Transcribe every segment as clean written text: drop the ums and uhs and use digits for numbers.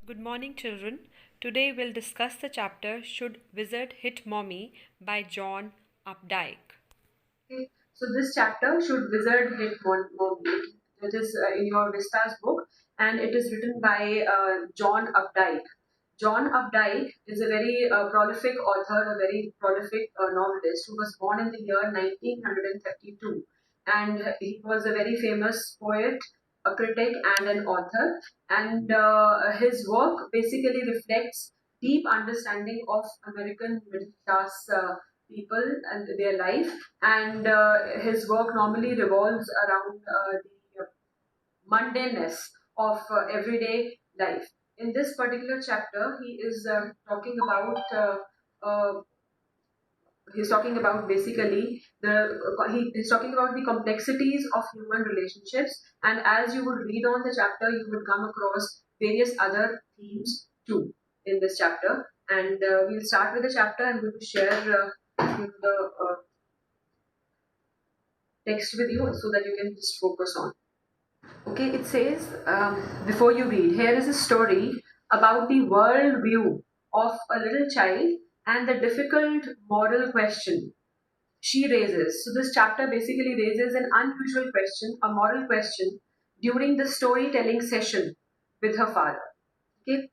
Good morning, children. Today we'll discuss the chapter Should Wizard Hit Mommy by John Updike. Okay, so this chapter, Should Wizard Hit Mommy? It is in your Vista's book, and it is written by John Updike. John Updike is a very prolific author, a very prolific novelist who was born in the year 1932. And he was a very famous poet, a critic, and an author. And his work basically reflects deep understanding of American middle class people and their life. And his work normally revolves around the mundaneness of everyday life. In this particular chapter, he is talking about he's talking about basically he's talking about the complexities of human relationships, and as you would read on the chapter, you would come across various other themes too in this chapter. And we'll start with the chapter, and we will share the text with you so that you can just focus on. Okay, it says, before you read, here is a story about the world view of a little child and the difficult moral question she raises. So, this chapter basically raises an unusual question, a moral question, during the storytelling session with her father. Okay,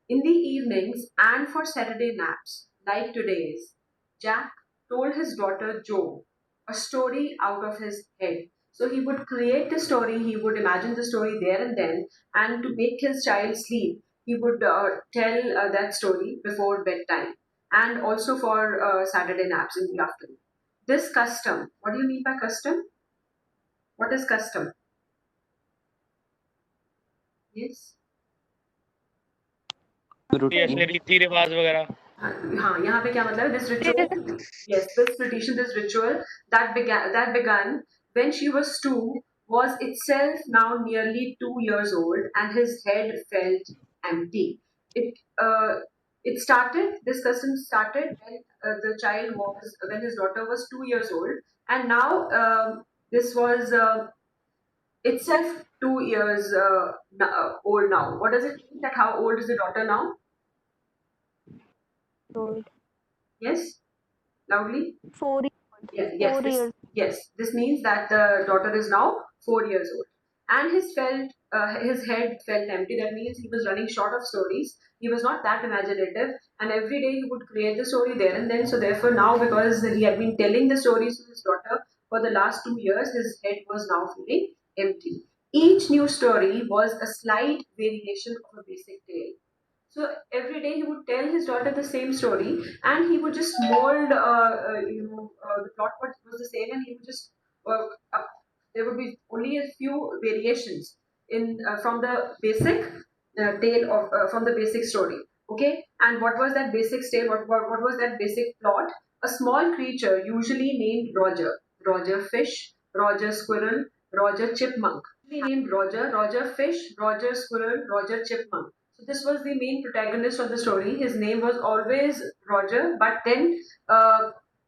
in the evenings and for Saturday naps, like today's, Jack told his daughter Jo a story out of his head. So he would create the story, he would imagine the story there and then, and to make his child sleep, he would tell that story before bedtime and also for Saturday naps in the afternoon. This custom, what do you mean by custom? What is custom? Yes. जैसे रीति रिवाज वगैरह हाँ यहाँ पे क्या मतलब है this ritual, yes, this tradition, this ritual that began when she was 2 was itself now nearly 2 years old, and his head felt empty. It started, this custom started when when his daughter was 2 years old, and now this was itself 2 years old now. What does it mean, that how old is the daughter now? Old. Yes, loudly. 4 years. Yeah, yes, 4 years. yes. This means that the daughter is now 4 years old, and his head felt empty. That means he was running short of stories. He was not that imaginative, and every day he would create the story there and then. So therefore, now because he had been telling the stories to his daughter for the last 2 years, his head was now feeling empty. Each new story was a slight variation of a basic tale. So every day he would tell his daughter the same story, and he would just mold, the plot was the same, and he would just there would be only a few variations in from the basic tale of from the basic story. Okay, and what was that basic tale? What was that basic plot? A small creature, usually named Roger, Roger Fish, Roger Squirrel, Roger Chipmunk. Usually named Roger, Roger Fish, Roger Squirrel, Roger Chipmunk. So this was the main protagonist of the story. His name was always Roger, but then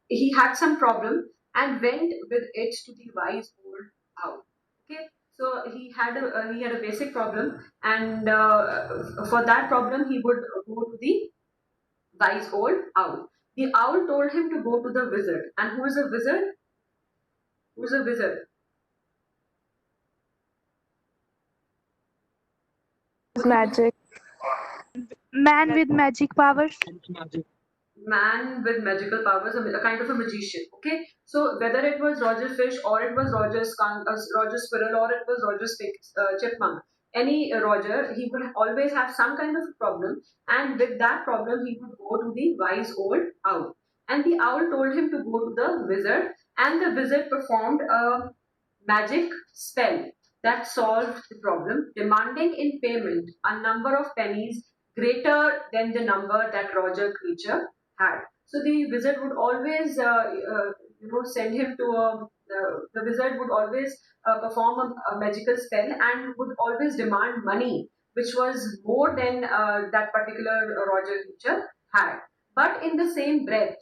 he had some problem and went with it to the wise old owl. Okay, so he had a basic problem, and for that problem he would go to the wise old owl. The owl told him to go to the wizard. And who is a wizard? Who is a wizard? Magic. Man with magic powers. Man with magical powers, a kind of a magician. Okay, so whether it was Roger Fish or it was Roger Skunk, Roger Squirrel, or it was Roger Chipmunk, any Roger, he would always have some kind of a problem, and with that problem, he would go to the wise old owl. And the owl told him to go to the wizard, and the wizard performed a magic spell that solved the problem, demanding in payment a number of pennies greater than the number that Roger creature had. So the wizard would always, send him to the wizard would always perform a magical spell and would always demand money, which was more than that particular Roger creature had. But in the same breath,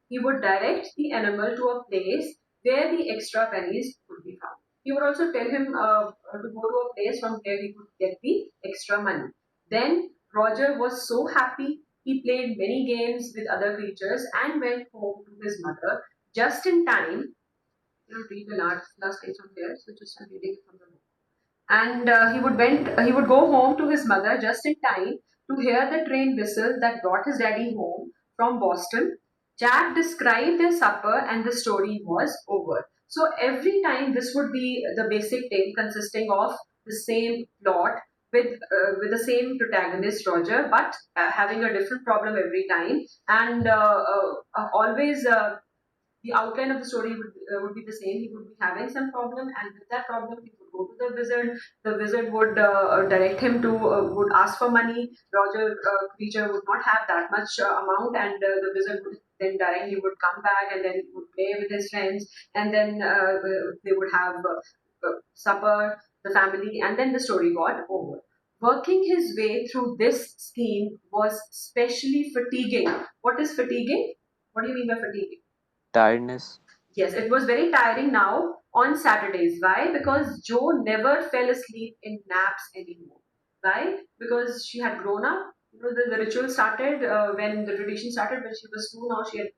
he would direct the animal to a place where the extra pennies could be found. He would also tell him to go to a place from where he could get the extra money. Then Roger was so happy. He played many games with other creatures and went home to his mother just in time. I don't read the last page from here, so just I'm reading it from the book. And he would go home to his mother just in time to hear the train whistle that brought his daddy home from Boston. Jack described their supper and the story was over. So every time this would be the basic tale consisting of the same plot with the same protagonist Roger, but having a different problem every time, and always the outline of the story would be the same. He would be having some problem, and with that problem, he would go to the wizard. The wizard would direct him to would ask for money. Roger creature would not have that much amount, and the wizard would then directly would come back, and then he would play with his friends, and then they would have supper, the family, and then the story got over. Working his way through this scheme was especially fatiguing. What is fatiguing? What do you mean by fatiguing? Tiredness. Yes, it was very tiring now on Saturdays. Why? Because Joe never fell asleep in naps anymore. Why? Because she had grown up. The ritual started when the tradition started when she was 2. Now she had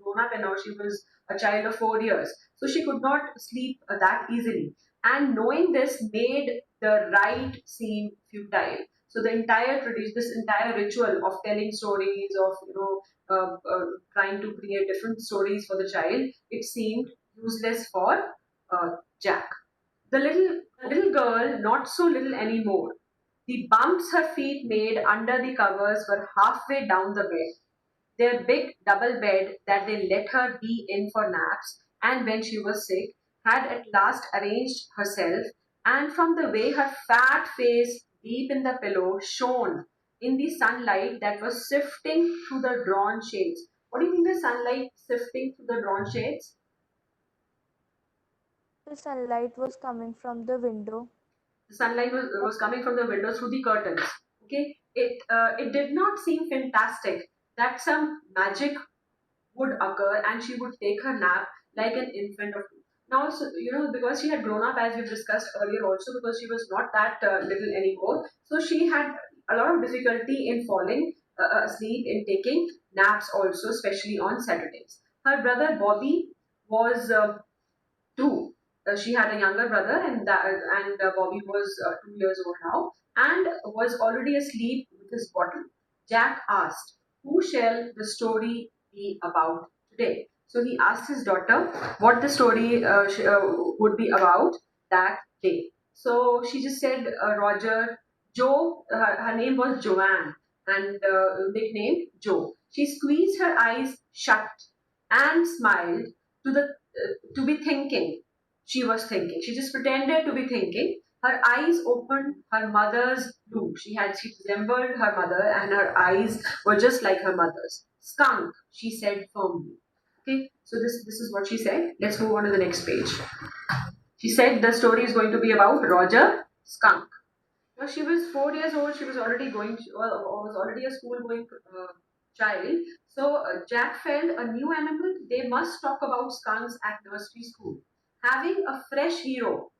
grown up and now she was a child of 4 years. So she could not sleep that easily. And knowing this made the rite seem futile. So the entire tradition, this entire ritual of telling stories, of trying to create different stories for the child, it seemed useless for Jack. The little girl, not so little anymore. The bumps her feet made under the covers were halfway down the bed. Their big double bed that they let her be in for naps and when she was sick had at last arranged herself, and from the way her fat face deep in the pillow shone in the sunlight that was sifting through the drawn shades. What do you mean by sunlight sifting through the drawn shades? The sunlight was coming from the window. The sunlight was coming from the window through the curtains. Okay, it did not seem fantastic that some magic would occur and she would take her nap like an infant of 2. Now, so, because she had grown up, as we've discussed earlier also, because she was not that little anymore, so she had a lot of difficulty in falling asleep, in taking naps also, especially on Saturdays. Her brother Bobby was 2. She had a younger brother, and Bobby was 2 years old now, and was already asleep with his bottle. Jack asked, "Who shall the story be about today?" So he asked his daughter what the story would be about that day. So she just said, Roger, Joe. Her name was Joanne, and nicknamed Joe. She squeezed her eyes shut and smiled to be thinking. She was thinking. She just pretended to be thinking. Her eyes opened her mother's blue. She resembled her mother, and her eyes were just like her mother's. "Skunk," she said firmly. Okay, so this is what she said. Let's move on to the next page. She said the story is going to be about Roger Skunk. Now she was 4 years old. She was already was already a school going child. So Jack felt a new animal. They must talk about skunks at nursery school. Having a fresh hero.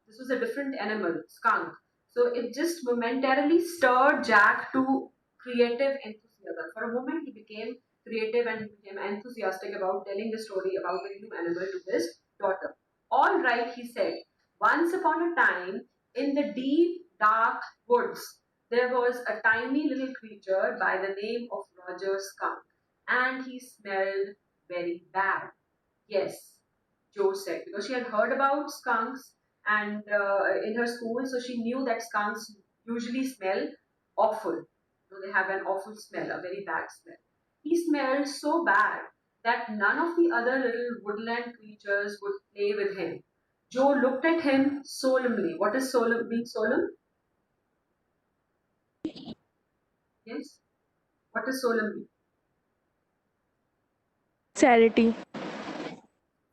This was a different animal, skunk. So it just momentarily stirred Jack to creative enthusiasm. For a moment, he became creative and he became enthusiastic about telling the story about a new animal to his daughter. "All right," he said. "Once upon a time, in the deep, dark woods, there was a tiny little creature by the name of Roger Skunk, and he smelled very bad." Yes, Joe said, because she had heard about skunks and in her school, so she knew that skunks usually smell awful. They have an awful smell, a very bad smell. He smelled so bad that none of the other little woodland creatures would play with him. Joe looked at him solemnly. What is solemn? Being solemn? Yes. What is solemn? Charity.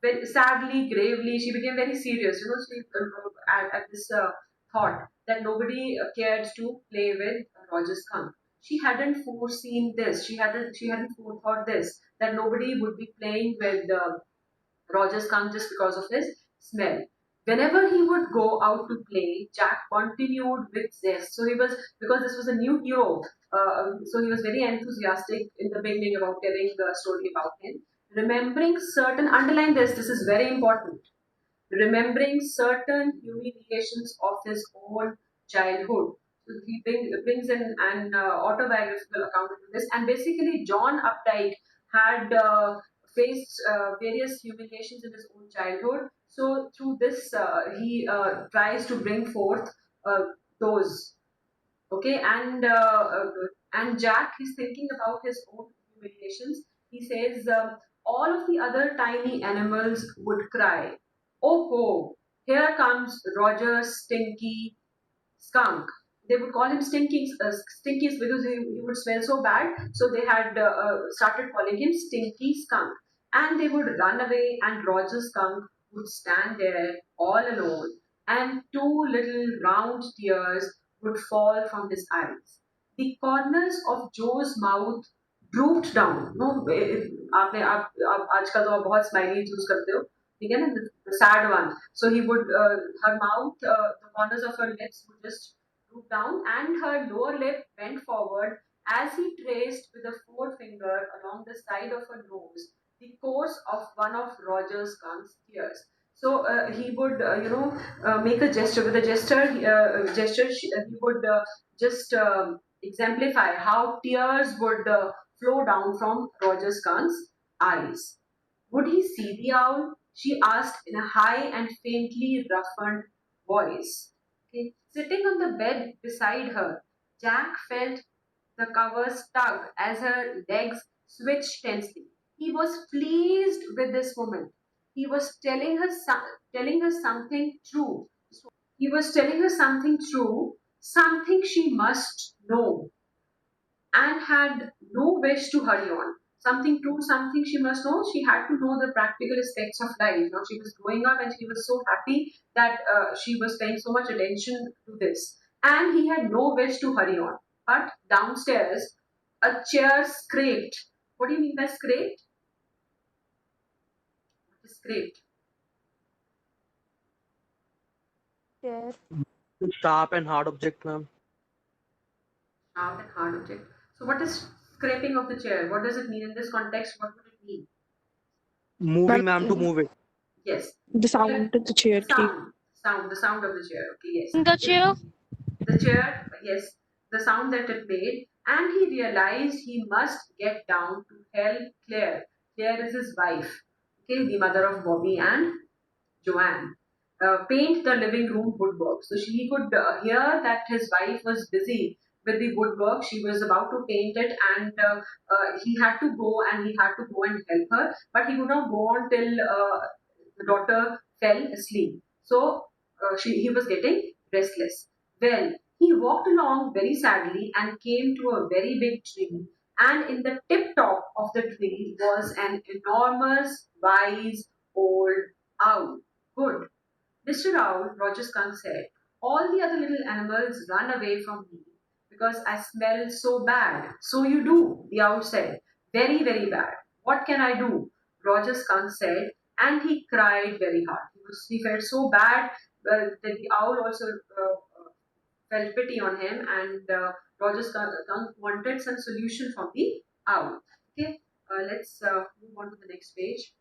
Very sadly, gravely, she became very serious. At this thought that nobody cared to play with Roger Skunk. She hadn't foreseen this. She hadn't forethought this, that nobody would be playing with Roger Skunk just because of his smell. Whenever he would go out to play, Jack continued with zest. So he was, because this was a new hero, so he was very enthusiastic in the beginning about telling the story about him. Remembering certain, underline this is very important, remembering certain humiliations of his own childhood. So brings in an autobiographical account of this. And basically, John Updike had faced various humiliations in his own childhood. So through this, he tries to bring forth uh, those. Okay, and Jack is thinking about his own humiliations. He says, all of the other tiny animals would cry, oh ho, here comes Roger Stinky Skunk. They would call him Stinkies because he would smell so bad. So they had started calling him Stinky Skunk. And they would run away, and Roger Skunk would stand there all alone, and two little round tears would fall from his eyes. The corners of Joe's mouth drooped down. No, आपने आप आजकल तो आप बहुत smiley use करते हो, ठीक है ना, the sad one. So he would, her mouth, the corners of her lips would just droop down, and her lower lip bent forward as he traced with a forefinger along the side of her nose the course of one of Roger's Skunk's tears. So he would, make a gesture. With a he would just exemplify how tears would flow down from Roger Skunk's eyes. Would he see the owl? She asked in a high and faintly roughened voice. Okay. Sitting on the bed beside her, Jack felt the covers tug as her legs switched tensely. He was pleased with this moment. He was telling her something true. He was telling her something true, something she must know, and had no wish to hurry on. Something true, something she must know. She had to know the practical aspects of life. You know, she was growing up and she was so happy that she was paying so much attention to this. And he had no wish to hurry on. But downstairs, a chair scraped. What do you mean by scraped? What is scraped? Chair. Sharp and hard object, ma'am. Sharp and hard object. So, what is scraping of the chair? What does it mean in this context? What would it mean? Moving, ma'am, to move it. Yes. The sound of the chair. The sound of the chair. Okay, yes. The chair. The chair, yes, the sound that it made, and he realized he must get down to help Claire. Claire is his wife, okay, the mother of Bobby and Joanne. Paint the living room woodwork. So he could hear that his wife was busy with the woodwork. She was about to paint it, and he had to go and help her. But he could not go on till the daughter fell asleep. So he was getting restless. Well, he walked along very sadly and came to a very big tree. And in the tip top of the tree was an enormous, wise old owl. Good. Mr. Owl, Roger Skunk said, all the other little animals run away from me because I smell so bad. So you do, the owl said. Very, very bad. What can I do? Roger Skunk said, and he cried very hard. He felt so bad that the owl also felt pity on him, and Roger Skunk wanted some solution from the owl. Okay, let's move on to the next page.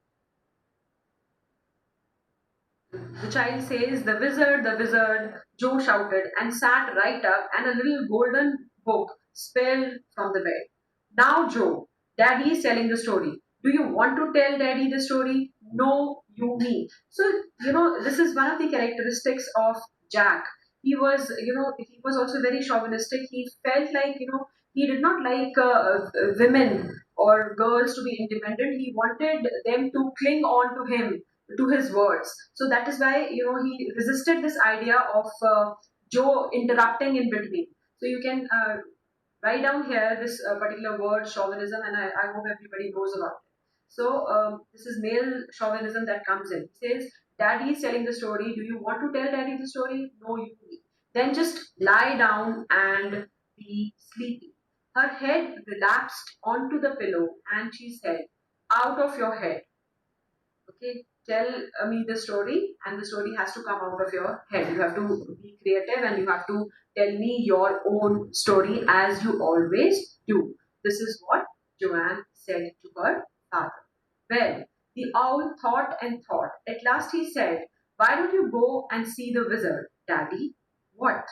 The child says, the wizard, Joe shouted and sat right up, and a little golden book spilled from the bed. Now, Joe, Daddy is telling the story. Do you want to tell Daddy the story? No, you me. So, this is one of the characteristics of Jack. He was also very chauvinistic. He felt like, he did not like women or girls to be independent. He wanted them to cling on to him, to his words. So that is why he resisted this idea of Joe interrupting in between. So you can write down here this particular word chauvinism, and I hope everybody knows about it. So this is male chauvinism that comes in. It says, Daddy is telling the story. Do you want to tell Daddy the story? No, you me. Then just lie down and be sleepy. Her head relapsed onto the pillow, and she said, out of your head. Okay, tell me the story, and the story has to come out of your head. You have to be creative and you have to tell me your own story as you always do. This is what Joanne said to her father. Well, the owl thought and thought. At last he said, "Why don't you go and see the wizard, Daddy?" What?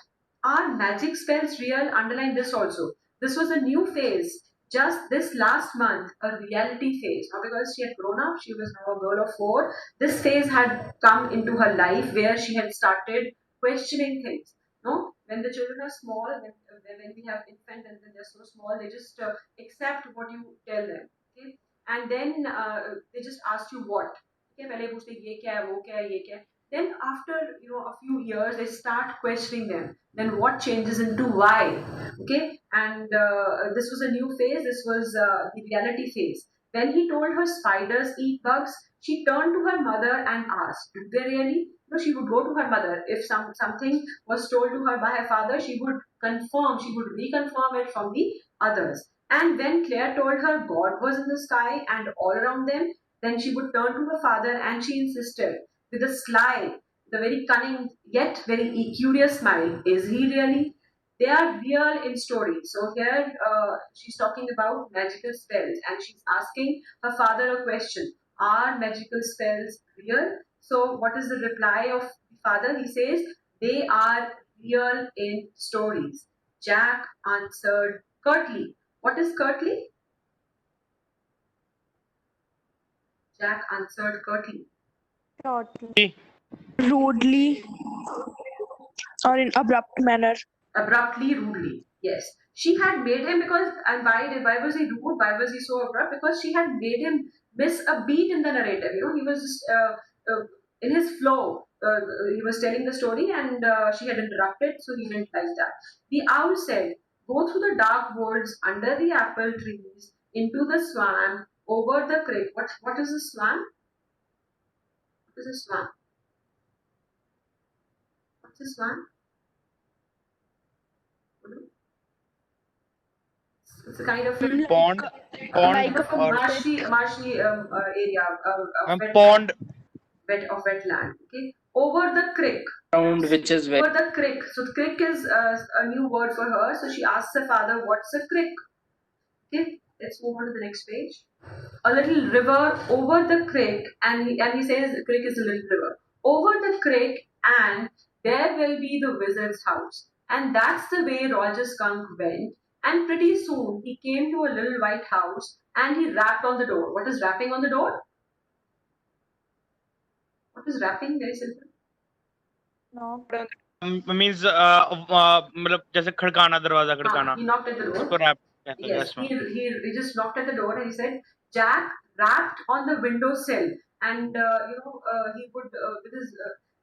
Are magic spells real? Underline this also. This was a new phase. Just this last month, a reality phase. Now, because she had grown up, she was now a girl of 4. This phase had come into her life where she had started questioning things. No, when the children are small, when we have infant and then they're so small, they just accept what you tell them. Okay, and then they just ask you what. Okay, पहले पूछते ये क्या है वो क्या है ये क्या है. Then after a few years they start questioning them. Then what changes into why? Okay, and this was a new phase. This was the reality phase. When he told her spiders eat bugs, she turned to her mother and asked, "Do they really?" No, she would go to her mother if something was told to her by her father. She would confirm, she would reconfirm it from the others. And when Claire told her God was in the sky and all around them, then she would turn to her father and she insisted with a sly, the very cunning yet very curious smile, "Is he really?" They are real in story. So here she's talking about magical spells and she's asking her father a question. Are magical spells real? So what is the reply of the father? He says, they are real in stories. Jack answered curtly. What is curtly? Jack answered curtly. Shortly, rudely, or in abrupt manner. Abruptly, rudely. Yes. She had made him because, and why was he rude? Why was he so abrupt? Because she had made him miss a beat in the narrative. He was just in his flow. He was telling the story and she had interrupted, so he didn't like that. The owl said, "Go through the dark woods, under the apple trees, into the swamp, over the creek." What is a swamp? What is a swamp? What's a swamp? It's a kind of a Pond, Like a or marshy area, ma'am, wetland, pond. wetland. Okay, over the creek. Ground which is very Over the creek. So the creek is a new word for her. So she asks her father, "What's a creek?" Okay, let's move on to the next page. A little river over the creek, and he says the creek is a little river over the creek, and there will be the wizard's house. And that's the way Roger Skunk went. And pretty soon he came to a little white house, and he rapped on the door. What is rapping on the door? What is rapping? Very simple. knock. Means मतलब जैसे खड़काना, दरवाजा खड़काना, He knocked at the door. उसको rap कहते हैं. Yes, Yes, he, ma'am. he just knocked at the door and he said, "Jack rapped on the windowsill," and he would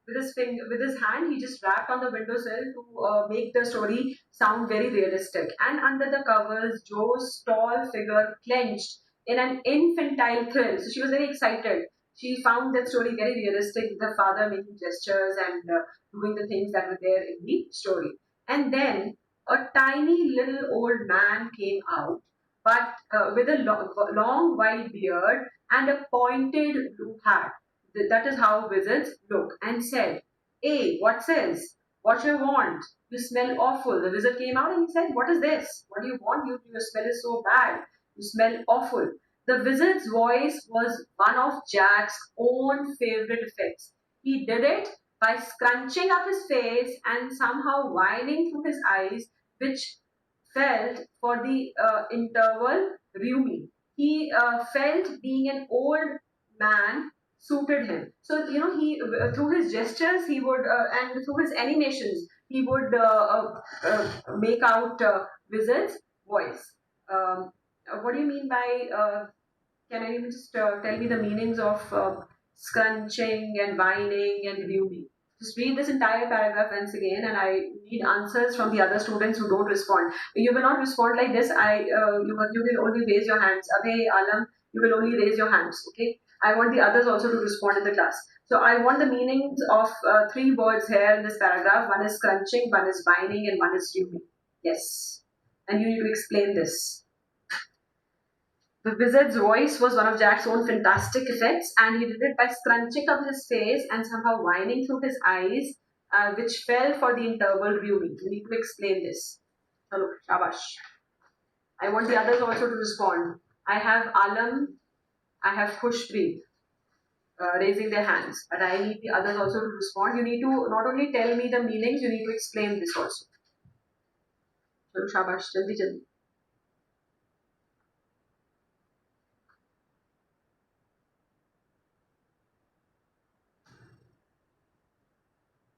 with his hand he just rapped on the windowsill to make the story sound very realistic. And under the covers, Joe's tall figure clenched in an infantile thrill. So she was very excited. She found that story very realistic, with her father making gestures and doing the things that were there in the story. And then a tiny little old man came out, but with a long white beard and a pointed blue hat. That is how wizards look, and said, "Hey, what says? What you want? You smell awful." The wizard came out and he said, "What is this? What do you want? Your smell is so bad. You smell awful." The wizard's voice was one of Jack's own favorite effects. He did it by scrunching up his face and somehow whining through his eyes, which felt for the interval roomy. He felt being an old man suited him. So he through his gestures he would and through his animations he would make out wizard's voice. What do you mean by? Can anyone just tell me the meanings of scrunching and whining and viewing? Just read this entire paragraph once again, and I need answers from the other students who don't respond. You will not respond like this. You will only raise your hands. Abhay, Alam, you will only raise your hands. Okay. I want the others also to respond in the class. So I want the meanings of 3 words here in this paragraph. One is scrunching, one is whining, and one is viewing. Yes. And you need to explain this. The wizard's voice was one of Jack's own fantastic effects, and he did it by scrunching up his face and somehow whining through his eyes, which fell for the interval viewing. You need to explain this. Hello, shabash. I want the others also to respond. I have Alam, I have Khushpreet raising their hands, but I need the others also to respond. You need to not only tell me the meanings, you need to explain this also. Chalo, shabash, jaldi jaldi.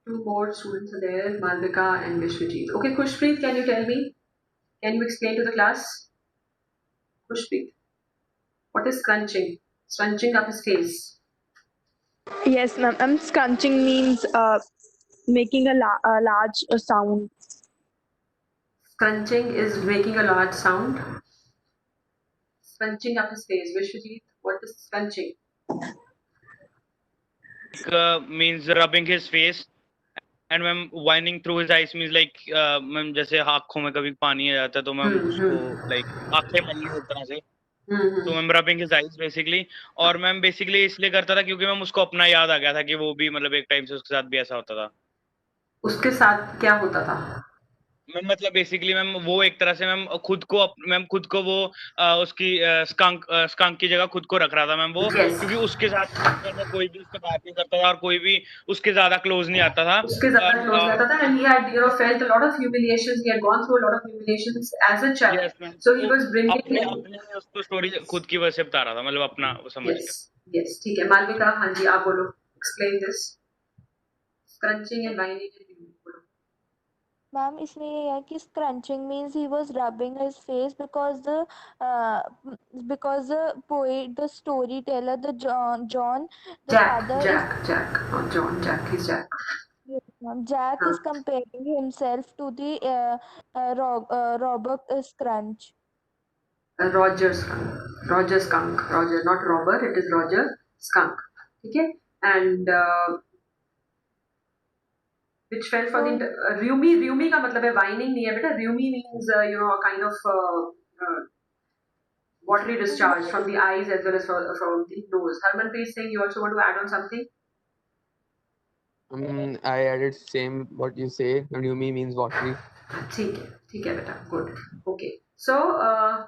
Two more students are there, Malvika and Vishwajit. Okay, Khushpreet, can you tell me? Can you explain to the class? Khushpreet, what is scrunching? Scrunching up his face. Yes, ma'am. Scrunching means making a large sound. Scrunching is making a large sound. Scrunching up his face. Vishwajit, what is scrunching? Means rubbing his face, and ma'am whining through his eyes means like ma'am जैसे आँखों में कभी पानी आ जाता है तो ma'am उसको like आंखें मलनी एक तरह से, तो ma'am rubbing his eyes basically. और मैम basically इसलिए करता था क्योंकि मैम उसको अपना याद आ गया था कि वो भी मतलब एक टाइम से उसके साथ भी ऐसा होता था. उसके साथ क्या होता था? मैम मतलब बेसिकली मैम वो एक तरह से मैम खुद को वो उसकी स्कंक की जगह खुद को रख रहा था मैम वो, Yes. क्योंकि उसके साथ कोई भी उससे बात नहीं करता था और कोई भी उसके ज्यादा क्लोज नहीं आता था. उसके ज़्यादा close नहीं आता था, and he had felt a lot of humiliations. He had gone through a lot of humiliations as a child. Yes, ma'am. So he was bringing अपने उसको स्टोरी खुद की वजह से बता रहा था, मतलब अपना वो समझ के. Yes, ठीक है. मालविका, हाँ जी, आप बोलो. Explain this. Scrunching and whining. बोलो. Ma'am, इसमें ये है कि scrunching means he was rubbing his face because the poet, the storyteller, the John, the father Jack, not John. Jack, he's Jack. yes, ma'am. Jack is comparing himself to the Robert Scrunch. Roger Skunk. Roger, not Robert, it is Roger Skunk. Okay? And which fell for the Ryumi का मतलब है whining नहीं है बेटा. Ryumi means a kind of watery discharge from the eyes as well as from the nose. Harmanpreet Singh, you also want to add on something? I added same what you say. Yumi means watery. ठीक है बेटा. Good. Okay. So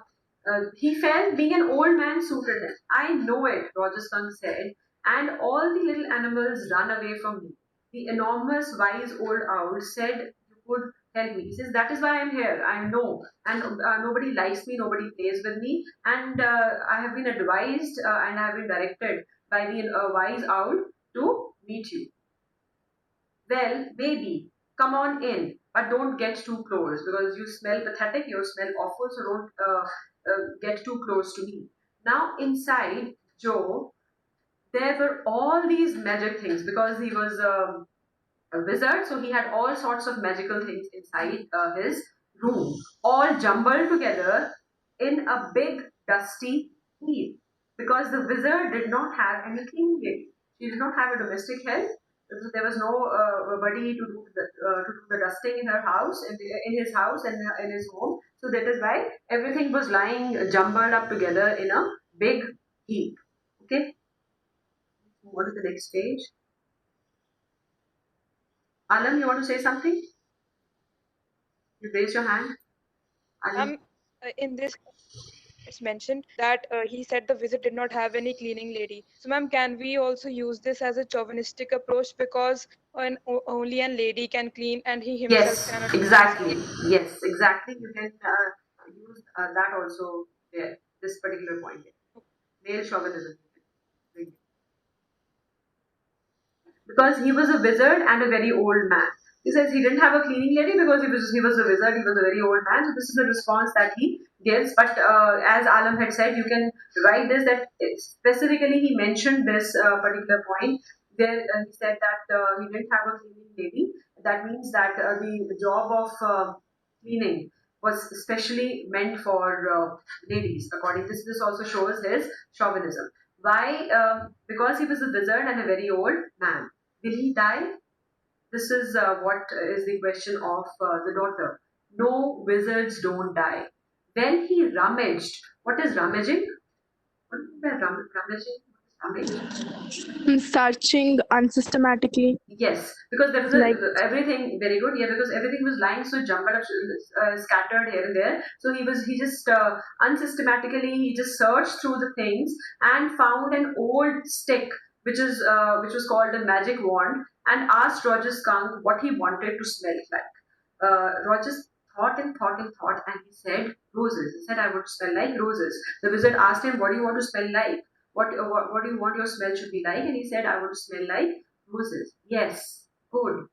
he felt being an old man suited him. I know it, Roger Skunk said, and all the little animals run away from me. The enormous wise old owl said you could help me. He says that is why I'm here. I know, and nobody likes me, nobody plays with me, and I have been advised and I have been directed by the wise owl to meet you. Well, maybe. Come on in, but don't get too close because you smell pathetic, you smell awful, so don't get too close to me. Now, inside Joe, there were all these magic things because he was a wizard, so he had all sorts of magical things inside his room, all jumbled together in a big dusty heap. Because the wizard did not have any cleaning lady. She did not have a domestic help. There was nobody to do the dusting in her house, in his house, and in his home. So that is why everything was lying jumbled up together in a big heap. Okay. What is the next page? Alam, you want to say something? You raise your hand. Alam. In this it's mentioned that he said the wizard did not have any cleaning lady. So ma'am, can we also use this as a chauvinistic approach because only a lady can clean and he himself cannot? Exactly. Yes, exactly. You can use that also there, this particular point. Male chauvinism. Because he was a wizard and a very old man. He says he didn't have a cleaning lady because he was a wizard, he was a very old man. So this is the response that he gives. But as Alam had said, you can write this that specifically he mentioned this particular point. There he said that he didn't have a cleaning lady. That means that the job of cleaning was specially meant for ladies. According to this also shows his chauvinism. Why? Because he was a wizard and a very old man. Will he die? This is what is the question of the daughter. No, wizards don't die. When he rummaged, what is rummaging? What do you mean by rummaging? Rummage? Searching unsystematically. Yes, because there was Like everything very good. Yeah, because everything was lying so jumbled up, scattered here and there. So he just unsystematically he just searched through the things and found an old stick which was called a magic wand, and asked Roger Skunk what he wanted to smell like. Roger thought and thought and thought, and he said roses. He said, "I want to smell like roses." The wizard asked him, "What do you want to smell like? What do you want your smell should be like?" And he said, "I want to smell like roses." Yes, good.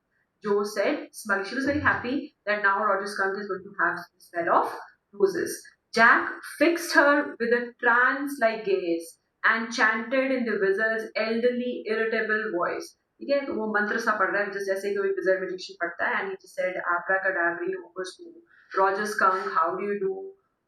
Joe said, smug. She was very happy that now Roger Skunk is going to have the smell of roses. Jack fixed her with a trance like gaze and chanted in the wizard's elderly, irritable voice. ठीक है तो वो मंत्र सा पढ़ रहा है just जैसे कोई wizard magician पढ़ता है, and he just said abracadabra hocus pocus. Roger Skunk, how do you do?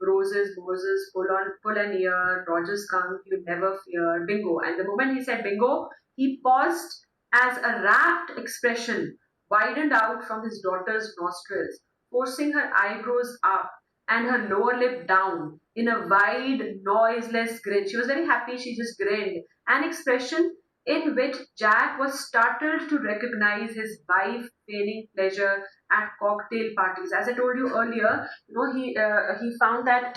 Roses, Moses, pull an ear. Roger Skunk, you never fear. Bingo. And the moment he said bingo, he paused as a rapt expression widened out from his daughter's nostrils, forcing her eyebrows up and her lower lip down in a wide, noiseless grin. She was very happy, she just grinned, an expression in which Jack was startled to recognize his wife feigning pleasure at cocktail parties. As I told you earlier, he found that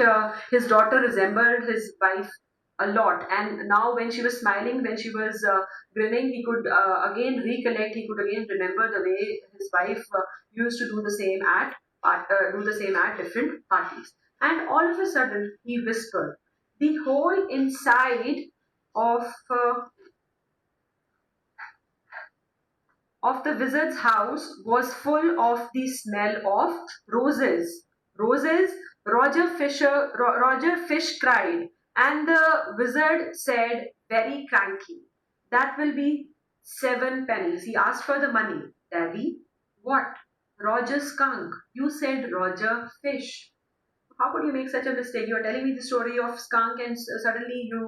his daughter resembled his wife a lot, and now when she was smiling, when she was grinning, he could again recollect, he could again remember the way his wife used to do the same do the same at different parties. And all of a sudden, he whispered, "The whole inside of uh, of the wizard's house was full of the smell of roses." Roses? Roger Fish cried, and the wizard said, very cranky, "That will be 7 pennies." He asked for the money. "Daddy, what?" "Roger Skunk. You said Roger Fish." How could you make such a mistake? You are telling me the story of Skunk, and suddenly you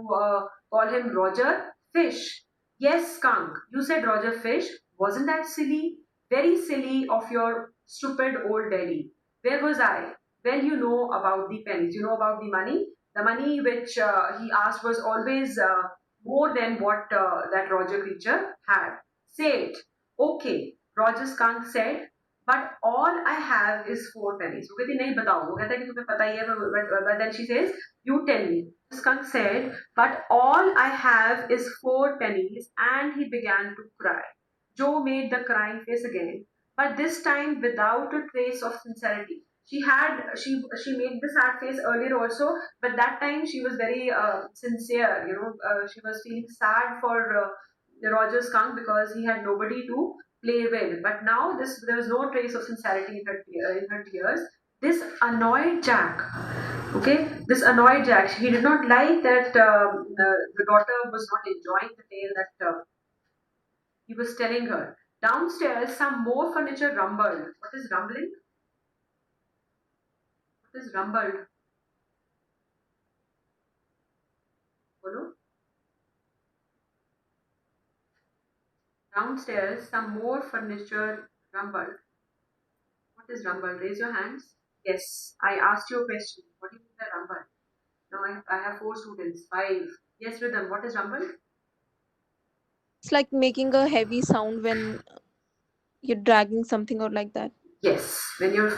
call him Roger Fish. Yes, Skunk. You said Roger Fish. Wasn't that silly? Very silly of your stupid old daddy. Where was I? Well, you know about the pennies. You know about the money. The money which he asked was always more than what that Roger creature had. Say it. Okay. Roger Skunk said, "But all I have is 4 pennies." वो कहती नहीं बताओ, वो कहता है कि तुम्हें पता ही है, but then she says, "You tell me." Skunk said, "But all I have is 4 pennies," and he began to cry. Joe made the crying face again, but this time without a trace of sincerity. She made the sad face earlier also, but that time she was very sincere. She was feeling sad for Roger Skunk because he had nobody to play with. But now there was no trace of sincerity in her tears. This annoyed Jack. Okay, this annoyed Jack. He did not like that the daughter was not enjoying the tale that he was telling her. Downstairs, some more furniture rumbled. What is rumbling? What is rumbled? Follow? Downstairs, some more furniture rumbled. What is rumbled? Raise your hands. Yes, I asked you a question. What do you mean by rumble? Now I have 4 students. 5. Yes, Rhythm, what is rumble? It's like making a heavy sound when you're dragging something or like that. Yes, when you're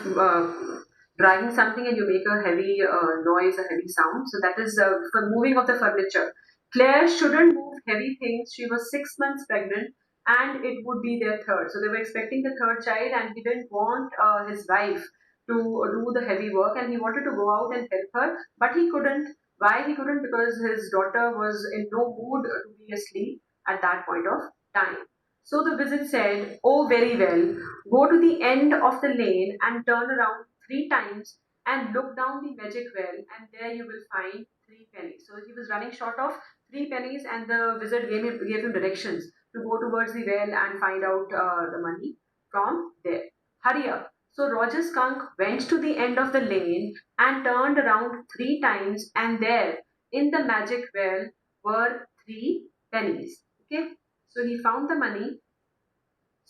dragging something and you make a heavy noise, a heavy sound. So that is for moving of the furniture. Claire shouldn't move heavy things. She was 6 months pregnant, and it would be their third. So they were expecting the third child, and he didn't want his wife to do the heavy work, and he wanted to go out and help her, but he couldn't. Why he couldn't? Because his daughter was in no mood to be asleep at that point of time. So the wizard said, "Oh, very well. Go to the end of the lane and turn around 3 times and look down the magic well, and there you will find 3 pennies." So he was running short of 3 pennies, and the wizard gave him directions to go towards the well and find out the money from there. Hurry up. So Roger Skunk went to the end of the lane and turned around 3 times, and there in the magic well were 3 pennies. Okay, so he found the money,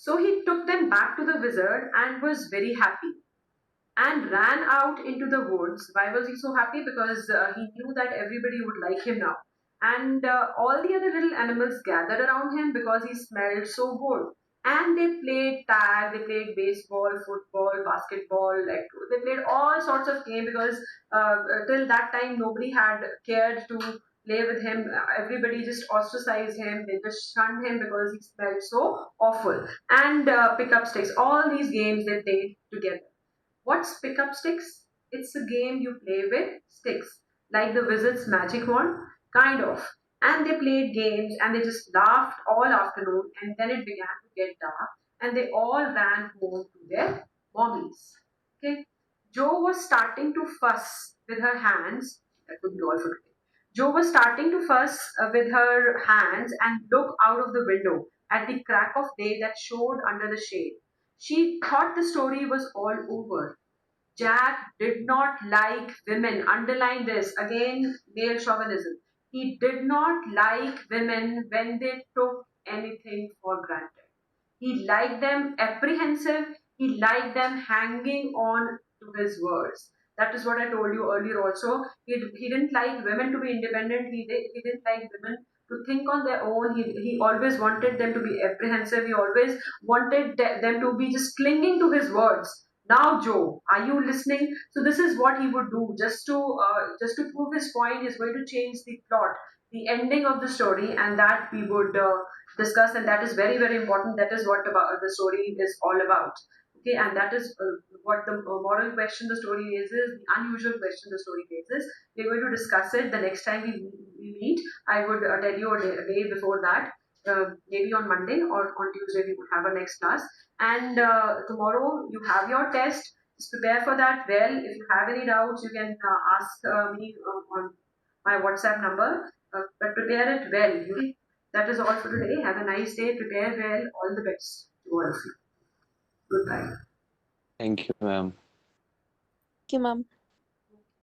so he took them back to the wizard and was very happy and ran out into the woods. Why was he so happy? Because he knew that everybody would like him now. and all the other little animals gathered around him because he smelled so good. And they played tag, they played baseball, football, basketball, like they played all sorts of games because till that time nobody had cared to play with him. Everybody just ostracized him, they just shunned him because he smelled so awful. And pick up sticks, all these games they played together. What's pick up sticks? It's a game you play with sticks, like the wizard's magic wand, kind of. And they played games and they just laughed all afternoon, and then it began to get dark, and they all ran home to their mommies. Okay. Jo was starting to fuss with her hands. That would be all for today. Jo was starting to fuss with her hands and look out of the window at the crack of day that showed under the shade. She thought the story was all over. Jack did not like women. Underline this again, male chauvinism. He did not like women when they took anything for granted. He liked them apprehensive. He liked them hanging on to his words. That is what I told you earlier also. He didn't like women to be independent. He didn't like women to think on their own. He always wanted them to be apprehensive. He always wanted them to be just clinging to his words. Now, Joe, are you listening? So this is what he would do just to prove his point. He's going to change the plot, the ending of the story, and that we would discuss, and that is very very important. That is what about the story is all about. Okay, and that is what the moral question the story raises, the unusual question the story raises. We're going to discuss it the next time we meet. I would tell you a day before that, maybe on Monday or on Tuesday we would have a next class. And tomorrow you have your test. Just prepare for that well. If you have any doubts, you can ask me on my WhatsApp number. But prepare it well. Okay? That is all for today. Have a nice day. Prepare well. All the best to all of you. Goodbye. Thank you, ma'am. Thank you, ma'am.